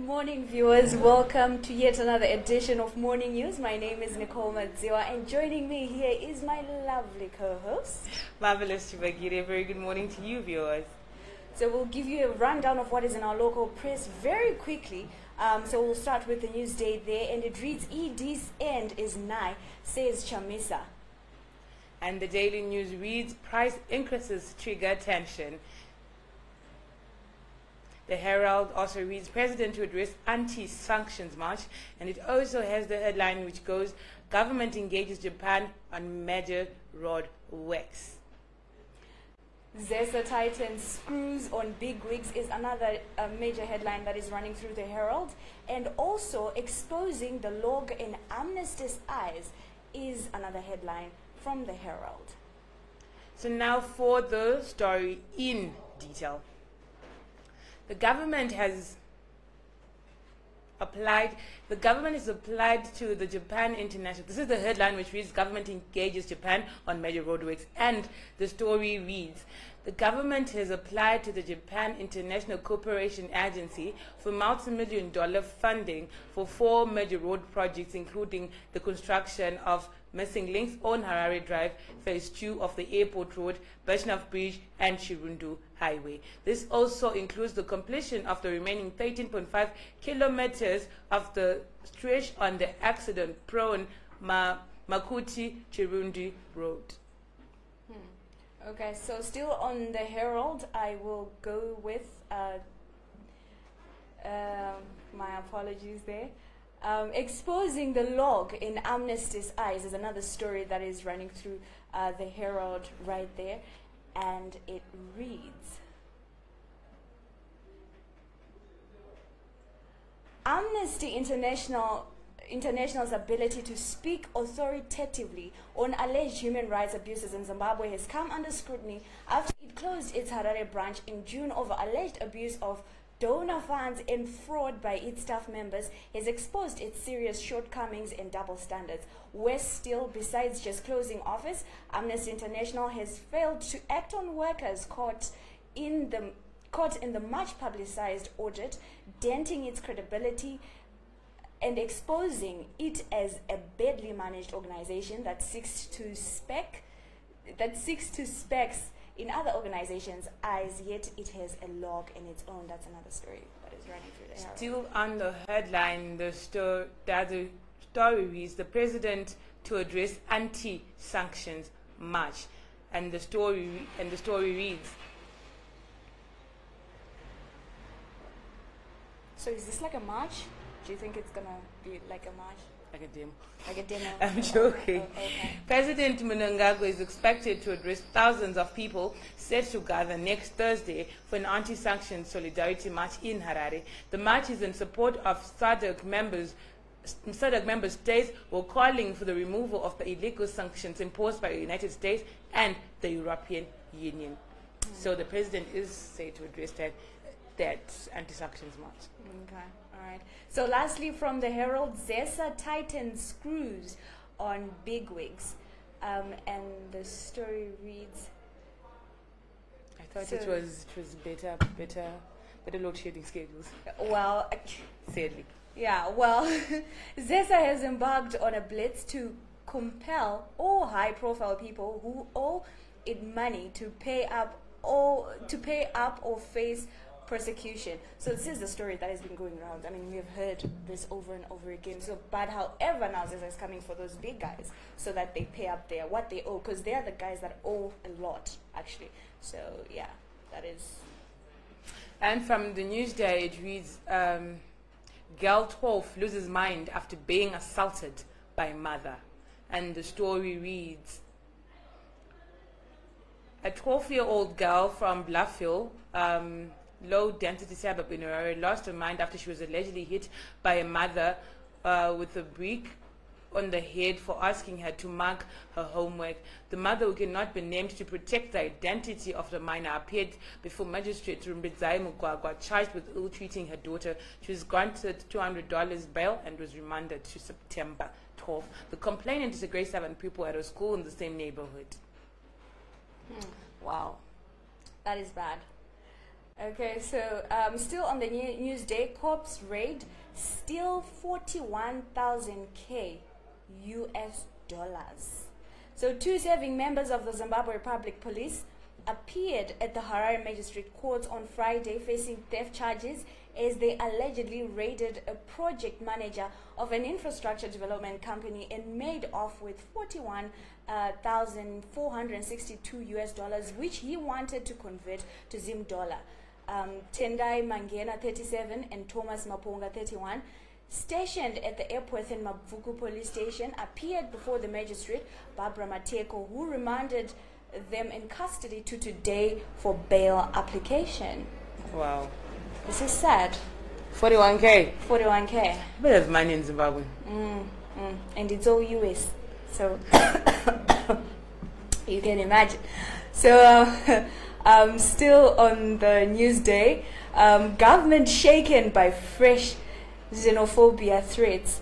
morning, viewers. Welcome to yet another edition of Morning News. My name is Nicole Madziwa, and joining me here is my lovely co-host. Marvelous Shivagiri. Very good morning to you, viewers. So we'll give you a rundown of what is in our local press very quickly. So we'll start with the news day there, and it reads, ED's end is nigh, says Chamisa. And the Daily News reads, price increases trigger tension. The Herald also reads, President to address anti-sanctions march. And it also has the headline which goes, government engages Japan on major road works. ZESA tightens screws on big wigs is another major headline that is running through the Herald. And also exposing the log in Amnesty's eyes is another headline from the Herald. So now for the story in detail. The government has applied to the Japan International. This is the headline which reads, government engages Japan on major roadworks. And the story reads, the government has applied to the Japan International Cooperation Agency for multi-million-dollar funding for 4 major road projects, including the construction of Missing Links on Harare Drive, Phase 2 of the Airport Road, Bashnaf Bridge, and Chirundu Highway. This also includes the completion of the remaining 13.5 kilometers of the stretch on the accident-prone Makuti-Chirundu Road. Okay, so still on the Herald, I will go with, my apologies there. Exposing the log in Amnesty's eyes is another story that is running through the Herald right there, and it reads, Amnesty International's ability to speak authoritatively on alleged human rights abuses in Zimbabwe has come under scrutiny after it closed its Harare branch in June over alleged abuse of donor funds and fraud by its staff members has exposed its serious shortcomings and double standards. Worse still, besides just closing office, Amnesty International has failed to act on workers caught in the much publicized audit, denting its credibility and exposing it as a badly managed organization that seeks to specs in other organizations' eyes, yet it has a log in its own. That's another story that is running through the Herald. Still on the headline, the story reads, the president to address anti-sanctions march. And the story reads, so is this like a march? Do you think it's gonna be like a march? like a demo. Like a demo? I'm joking. Okay. President Mnangagwa is expected to address thousands of people set to gather next Thursday for an anti-sanctions solidarity march in Harare. The march is in support of SADC members. SADC member states were calling for the removal of the illegal sanctions imposed by the United States and the European Union. So the president is said to address that anti-sanctions march. Okay, all right. So lastly, from the Herald, ZESA tightens screws on bigwigs, and the story reads. I thought so it was better load shedding schedules. Well, sadly. Yeah. Well, ZESA has embarked on a blitz to compel all high-profile people who owe it money to pay up or face persecution. So this is the story that has been going around. I mean, we have heard this over and over again. So, but however, now ZESA is coming for those big guys so that they pay up what they owe, because they are the guys that owe a lot, actually. So yeah, that is. And from the Newsday, it reads, girl 12 loses mind after being assaulted by mother. And the story reads, a 12-year-old girl from Bluffhill, low-density suburb in Harare, lost her mind after she was allegedly hit by a mother with a brick on the head for asking her to mark her homework. The mother, who cannot be named to protect the identity of the minor, appeared before Magistrate Rumbidzai Mugwagwa, charged with ill-treating her daughter. She was granted $200 bail and was remanded to September 12th. The complainant is a grade 7 pupil at a school in the same neighborhood. Wow, that is bad. Okay, so still on the Newsday, cops raid, steal 41,000 US dollars. So 2 serving members of the Zimbabwe Republic Police appeared at the Harare Magistrate Court on Friday facing theft charges as they allegedly raided a project manager of an infrastructure development company and made off with 41,462 US dollars, which he wanted to convert to Zim dollar. Tendai Mangena, 37, and Thomas Maponga, 31, stationed at the Airport and Mavuku police station, appeared before the magistrate, Barbara Mateko, who remanded them in custody to today for bail application. Wow. This is sad. 41K. 41K. A bit of money in Zimbabwe. And it's all US. So you can imagine. So still on the Newsday, government shaken by fresh xenophobia threats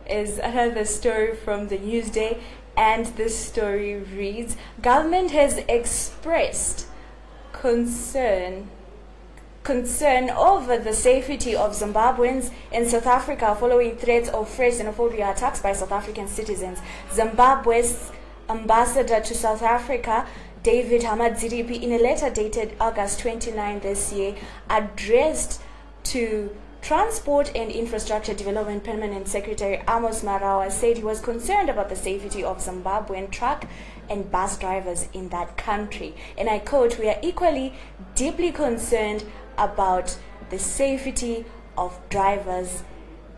is another story from the Newsday, and this story reads: government has expressed concern over the safety of Zimbabweans in South Africa following threats of fresh xenophobia attacks by South African citizens. Zimbabwe's ambassador to South Africa, David Hamadziripi, in a letter dated August 29 this year, addressed to Transport and Infrastructure Development Permanent Secretary Amos Marawa, said he was concerned about the safety of Zimbabwean truck and bus drivers in that country. And I quote, "We are equally deeply concerned about the safety of drivers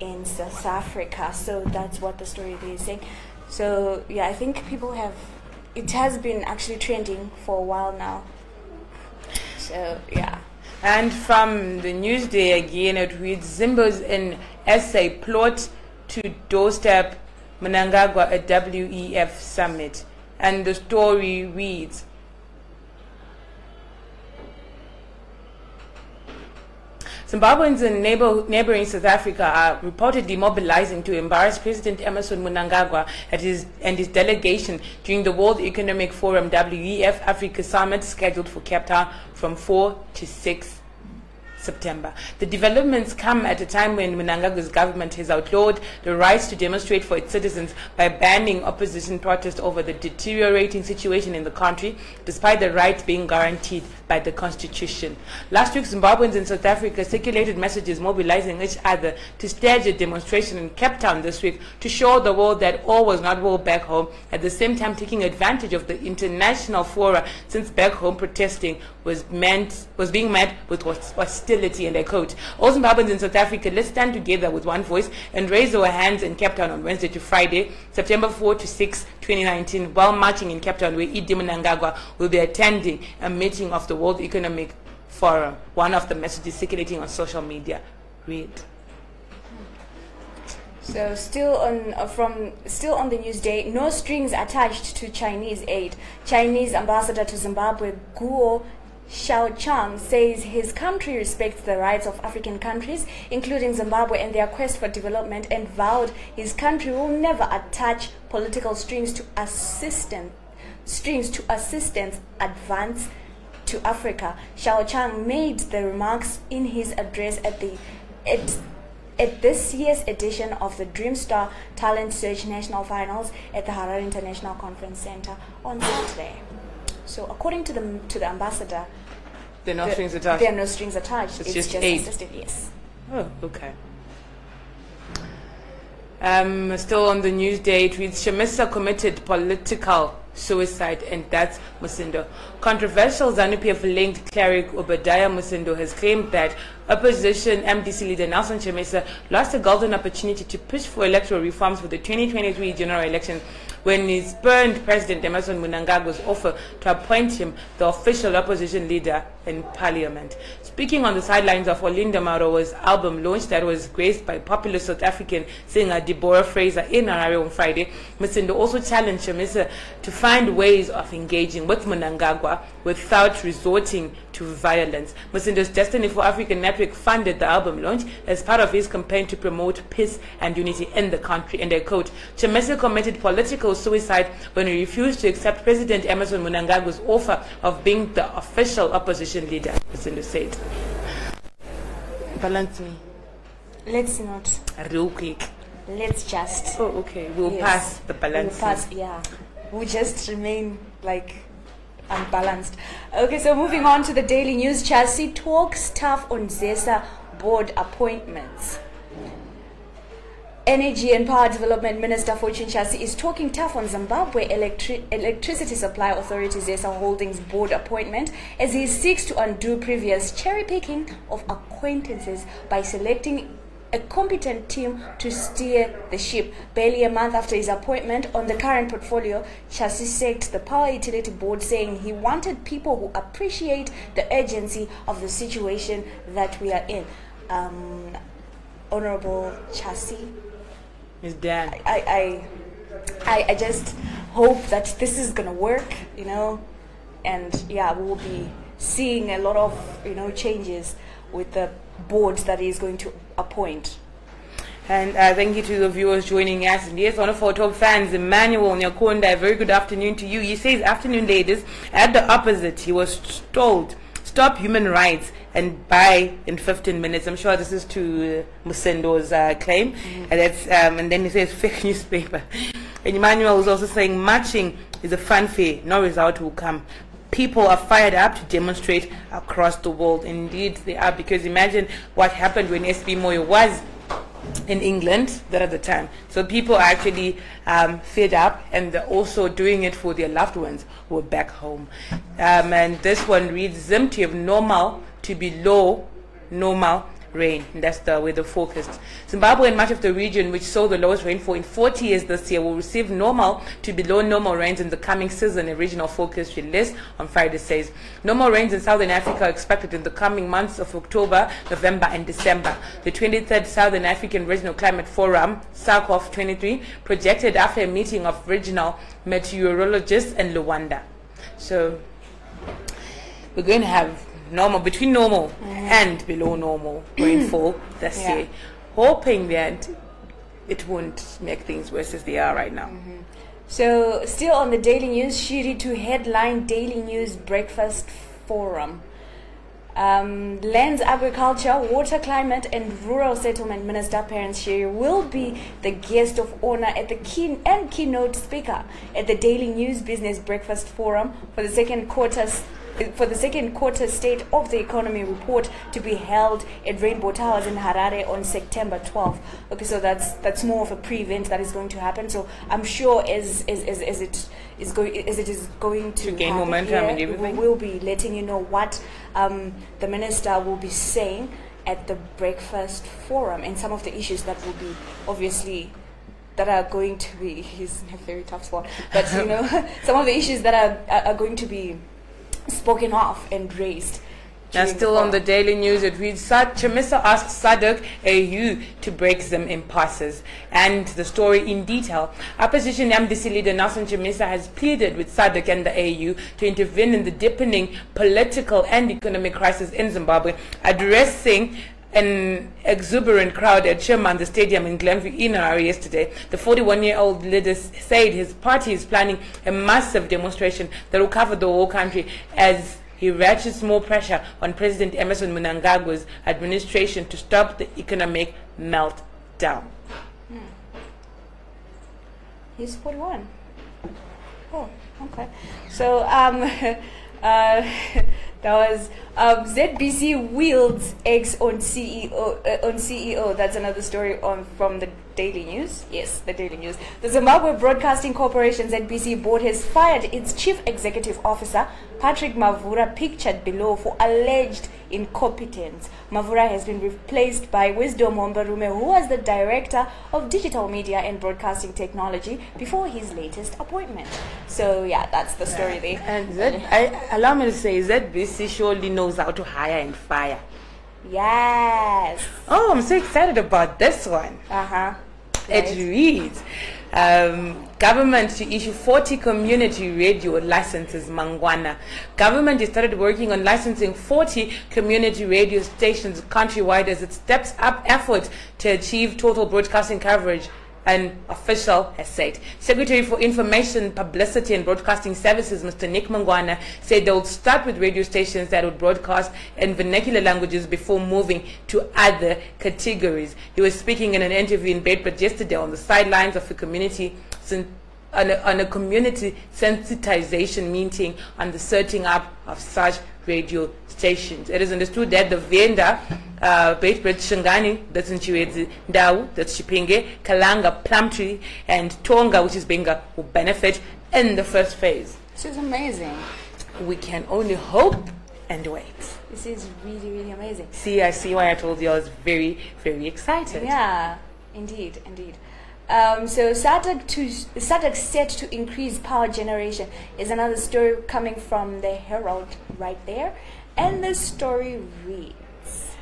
in South Africa." So that's what the story is saying. So yeah, I think people have, it has been actually trending for a while now. So yeah. And from the Newsday again, it reads: Zimbabwe's in SA plot to doorstep Mnangagwa at WEF summit. And the story reads: Zimbabweans in neighboring South Africa are reportedly mobilizing to embarrass President Emmerson Mnangagwa and his delegation during the World Economic Forum WEF Africa Summit scheduled for Cape Town from 4 to 6 September. The developments come at a time when Mnangagwa's government has outlawed the right to demonstrate for its citizens by banning opposition protests over the deteriorating situation in the country, despite the right being guaranteed by the Constitution. Last week, Zimbabweans in South Africa circulated messages mobilizing each other to stage a demonstration in Cape Town this week to show the world that all was not well back home, at the same time taking advantage of the international fora, since back home protesting was being met with hostility. And I quote: "All Zimbabweans in South Africa, let's stand together with one voice and raise our hands in Cape Town on Wednesday to Friday, September 4 to 6, 2019, while marching in Cape Town, where Idi Mnangagwa will be attending a meeting of the World Economic Forum." One of the messages circulating on social media read. So still on the Newsday, no strings attached to Chinese aid. Chinese ambassador to Zimbabwe, Guo Xiaochang, says his country respects the rights of African countries, including Zimbabwe, and their quest for development, and vowed his country will never attach political strings to assistance advance to Africa. Xiaochang made the remarks in his address at this year's edition of the Dreamstar Talent Search National Finals at the Harare International Conference Center on Saturday. So according to the ambassador, there are no strings attached. There are no strings attached. It's just aid. Assisted, yes. Oh, okay. Still on the Newsday, it reads: Chamisa committed political suicide, and that's Musindo. Controversial ZANU-PF-linked cleric Obadiah Musindo has claimed that opposition MDC leader Nelson Chamisa lost a golden opportunity to push for electoral reforms for the 2023 general election when he spurned President Emmerson Mnangagwa's offer to appoint him the official opposition leader in parliament. Speaking on the sidelines of Olinda Marowa's album launch that was graced by popular South African singer Deborah Fraser in Harare on Friday, Musindo also challenged Chamisa to find ways of engaging with Mnangagwa without resorting to violence. Musindo's Destiny for Africa network funded the album launch as part of his campaign to promote peace and unity in the country. And I quote: Chamisa committed political suicide when he refused to accept President Emmerson Mnangagwa's offer of being the official opposition opposition leader, Mr. said. Balance me. Let's not. Real quick. Let's just. Oh, okay. We'll pass the balance. We'll pass, yeah. We'll just remain like unbalanced. Okay, so moving on to the Daily News. Chelsea talks tough on ZESA board appointments. Energy and Power Development Minister Fortune Chelsea is talking tough on Zimbabwe Electricity Supply Authority ZESA Holdings board appointment as he seeks to undo previous cherry-picking of acquaintances by selecting a competent team to steer the ship. Barely a month after his appointment on the current portfolio, Chelsea sacked the Power Utility Board, saying he wanted people who appreciate the urgency of the situation that we are in. Honorable Chelsea, Ms. Dan. I just hope that this is gonna work, you know, and yeah, we will be seeing a lot of, you know, changes with the boards that he's going to appoint. And thank you to the viewers joining us. And yes, one of our top fans, Emmanuel Nyakonda, a very good afternoon to you. He says, afternoon ladies. At the opposite, he was told, stop human rights and buy in 15 minutes. I'm sure this is to Musendo's claim. And that's and then he says, fake newspaper. And Emmanuel was also saying, marching is a fanfare, no result will come. People are fired up to demonstrate across the world. Indeed, they are, because imagine what happened when SB Moyo was in England that at the time. So people are actually fed up, and they're also doing it for their loved ones who are back home. And this one reads, Zim to have normal to below normal rain. And that's the weather forecast. Zimbabwe and much of the region, which saw the lowest rainfall in 40 years this year, will receive normal to below normal rains in the coming season. A regional forecast released on Friday says normal rains in southern Africa are expected in the coming months of October, November, and December. The 23rd Southern African Regional Climate Forum, SACOF 23, projected after a meeting of regional meteorologists in Luanda. So we're going to have normal, between normal and below normal rainfall this year, hoping that it won't make things worse as they are right now. So still on the Daily News, Shiri to headline Daily News Breakfast Forum. Lands, Agriculture, Water, Climate and Rural Settlement Minister Parents Shiri will be the guest of honor at the keynote speaker at the Daily News Business Breakfast Forum for the second quarter State of the Economy report to be held at Rainbow Towers in Harare on September 12th. Okay, so that's more of a pre-event that is going to happen. So I'm sure as it is going to gain happen, momentum and everything, we will be letting you know what the minister will be saying at the breakfast forum and some of the issues that will be obviously that are going to be. He's in a very tough spot, but you know some of the issues that are going to be spoken of and raised. And still on the Daily News, it reads, Chamisa asks SADC AU to break some impasses. And the story in detail. Opposition MDC leader Nelson Chamisa has pleaded with SADC and the AU to intervene in the deepening political and economic crisis in Zimbabwe, addressing an exuberant crowd at Sherman, the stadium in Glenview in Harare yesterday. The 41-year-old leader said his party is planning a massive demonstration that will cover the whole country as he ratchets more pressure on President Emmerson Mnangagwa's administration to stop the economic meltdown. He's 41. Oh, okay. So that was ZBC wields eggs on CEO. That's another story from the Daily News. Yes, the Daily News. The Zimbabwe Broadcasting Corporation ZBC board has fired its chief executive officer Patrick Mavura, pictured below, for alleged incompetence. Mavura has been replaced by Wisdom Wambarume, who was the director of digital media and broadcasting technology before his latest appointment. So yeah, that's the story there. And allow me to say, ZBC surely knows how to hire and fire. Yes. Oh, I'm so excited about this one. Right. It reads, government to issue 40 community radio licenses, Mangwana. Government has started working on licensing 40 community radio stations countrywide as it steps up efforts to achieve total broadcasting coverage an official has said. Secretary for Information, Publicity and Broadcasting Services, Mr. Nick Mangwana, said they would start with radio stations that would broadcast in vernacular languages before moving to other categories. He was speaking in an interview in Bedford yesterday on the sidelines of a community on a community sensitization meeting on the setting up of such radio stations. It is understood that the vendor, Bedford Shangani, that's in Chiwezi, Ndau, that's Chipinge, Kalanga, Plumtree, and Tonga, which is Benga, will benefit in the first phase. This is amazing. We can only hope and wait. This is really, really amazing. See, I see why I told you I was very, very excited. Yeah, indeed, indeed. So SADC set to increase power generation is another story coming from the Herald right there. And the story reads: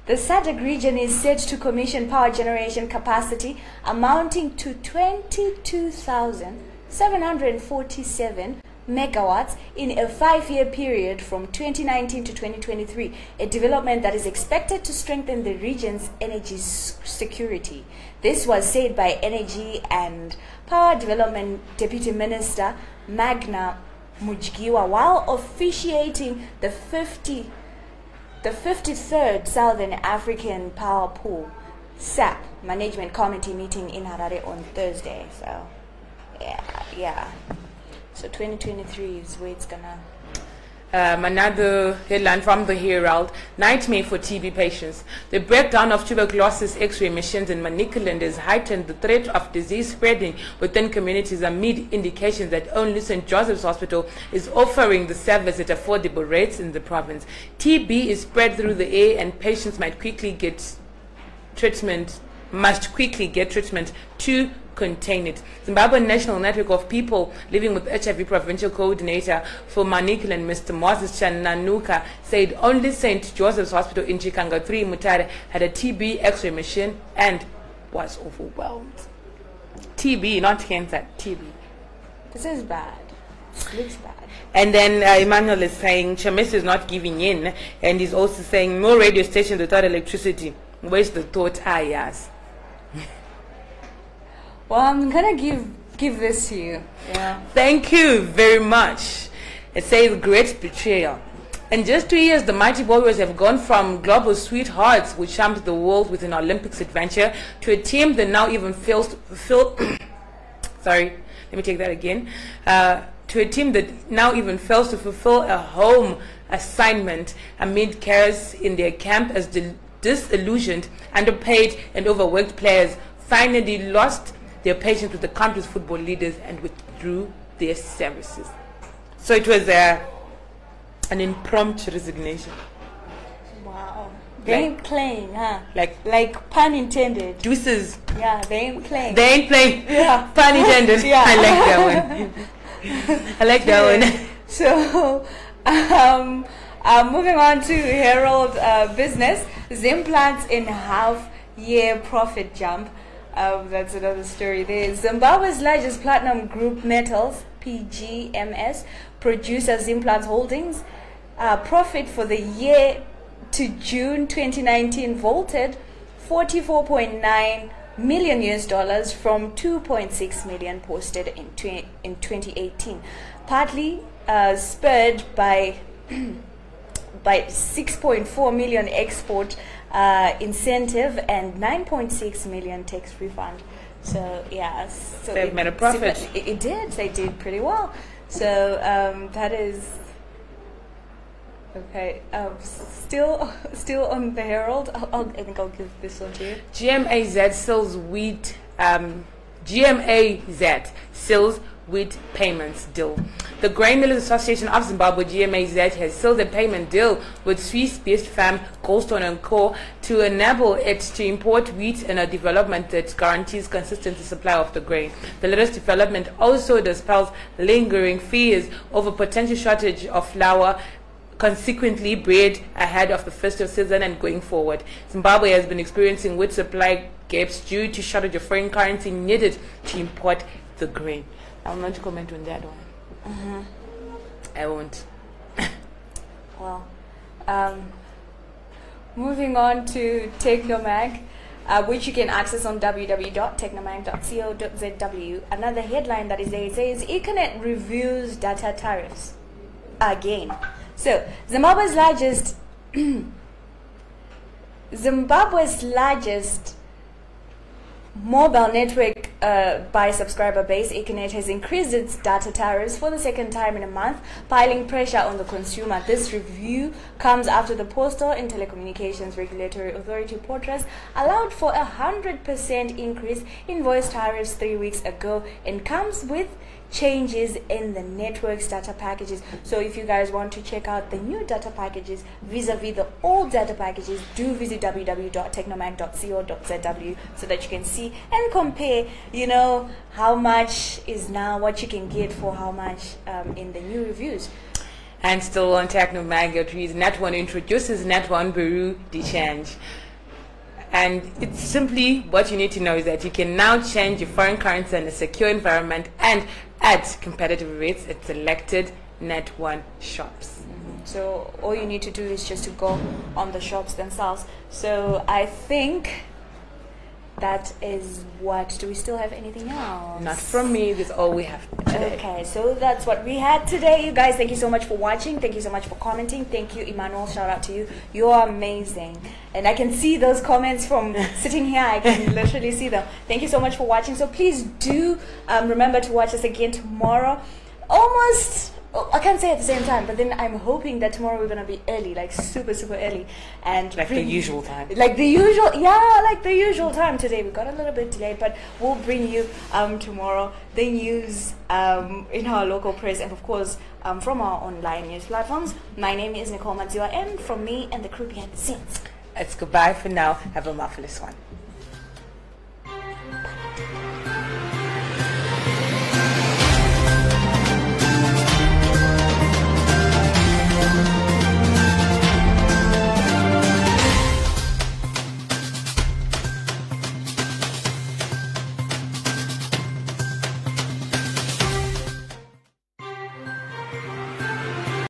the SADC region is set to commission power generation capacity amounting to 22,747 megawatts in a 5-year period from 2019 to 2023, a development that is expected to strengthen the region's energy security. This was said by Energy and Power Development Deputy Minister Magna Mujgiwa while officiating the 53rd Southern African Power Pool SAP Management Committee meeting in Harare on Thursday. So, yeah. So 2023 is where it's gonna. Another headline from the Herald: nightmare for TB patients. The breakdown of tuberculosis X-ray machines in Manicaland has heightened the threat of disease spreading within communities amid indications that only St. Joseph's Hospital is offering the service at affordable rates in the province. TB is spread through the air, and patients must quickly get treatment to contain it. Zimbabwe National Network of People Living with HIV Provincial Coordinator for Manicaland, Mr. Moses Chananuka, said only St. Joseph's Hospital in Chikanga 3 Mutare had a TB X-ray machine and was overwhelmed. TB, not cancer, TB. This is bad. It looks bad. And then Emmanuel is saying Chamisa is not giving in, and he's also saying no radio station without electricity. Where's the thought? Yes. Well, I'm gonna give this to you. Yeah. Thank you very much. It says great betrayal. In just 2 years, the mighty Warriors have gone from global sweethearts, which charmed the world with an Olympics adventure, to a team that now even fails to fulfill. Sorry, let me take that again. To a team that now even fails to fulfill a home assignment amid chaos in their camp, as the disillusioned, underpaid, and overworked players finally lost their patience with the country's football leaders and withdrew their services. So it was an impromptu resignation. Wow. They ain't playing, huh? Like pun intended. Deuces. Yeah, they ain't playing. They ain't playing. Yeah. Pun intended. Yeah. I like that one. I like that one. So, moving on to Herald Business. Zimplants in half-year profit jump. That's another story there. Zimbabwe's largest platinum group metals, PGMS, producer Zimplants Holdings, profit for the year to June 2019 vaulted $44.9 million from $2.6 million posted in 2018, partly spurred by 6.4 million export incentive and 9.6 million tax refund. So yeah, so they've made a profit. It did. They did pretty well. So that is okay. Still on the Herald. I think I'll give this one to you. GMAZ sells wheat. GMAZ sells wheat payments deal. The Grain Millers Association of Zimbabwe, GMAZ, has sealed a payment deal with Swiss-based firm Goldstone & Co. to enable it to import wheat in a development that guarantees consistent supply of the grain. The latest development also dispels lingering fears over potential shortage of flour, consequently bread ahead of the festive season and going forward. Zimbabwe has been experiencing wheat supply gaps due to shortage of foreign currency needed to import the grain. I will not comment on that one. I won't. Well, moving on to Technomag. which you can access on www.technomag.co.zw. Another headline that is there, it says Econet reviews data tariffs again. So Zimbabwe's largest mobile network by subscriber base, Econet, has increased its data tariffs for the second time in a month, piling pressure on the consumer. This review comes after the Postal and Telecommunications Regulatory Authority, Portras, allowed for 100% increase in voice tariffs 3 weeks ago, and comes with changes in the network's data packages. So if you guys want to check out the new data packages vis-a-vis the old data packages, do visit www.technomag.co.zw so that you can see and compare, you know, how much is now what you can get for how much in the new reviews. And still on Technomag, it reads Net1 introduces Net1 Bureau de Change. And it's simply, what you need to know is that you can now change your foreign currency in a secure environment and at competitive rates at selected Net1 shops. So all you need to do is just to go on the shops themselves. So I think that is what. Do we still have anything else? Not from me. That's all we have today. Okay, so that's what we had today. You guys, thank you so much for watching. Thank you so much for commenting. Thank you, Emmanuel. Shout out to you. You're amazing. And I can see those comments from sitting here. I can literally see them. Thank you so much for watching. So please do remember to watch us again tomorrow. I can't say at the same time, but then I'm hoping that tomorrow we're gonna be early, like super early, and like the usual time. Like the usual time. Today we got a little bit delayed, but we'll bring you tomorrow the news in our local press and of course from our online news platforms. My name is Nicole Madziwa, and from me and the crew behind the scenes, It's goodbye for now. Have a marvelous one.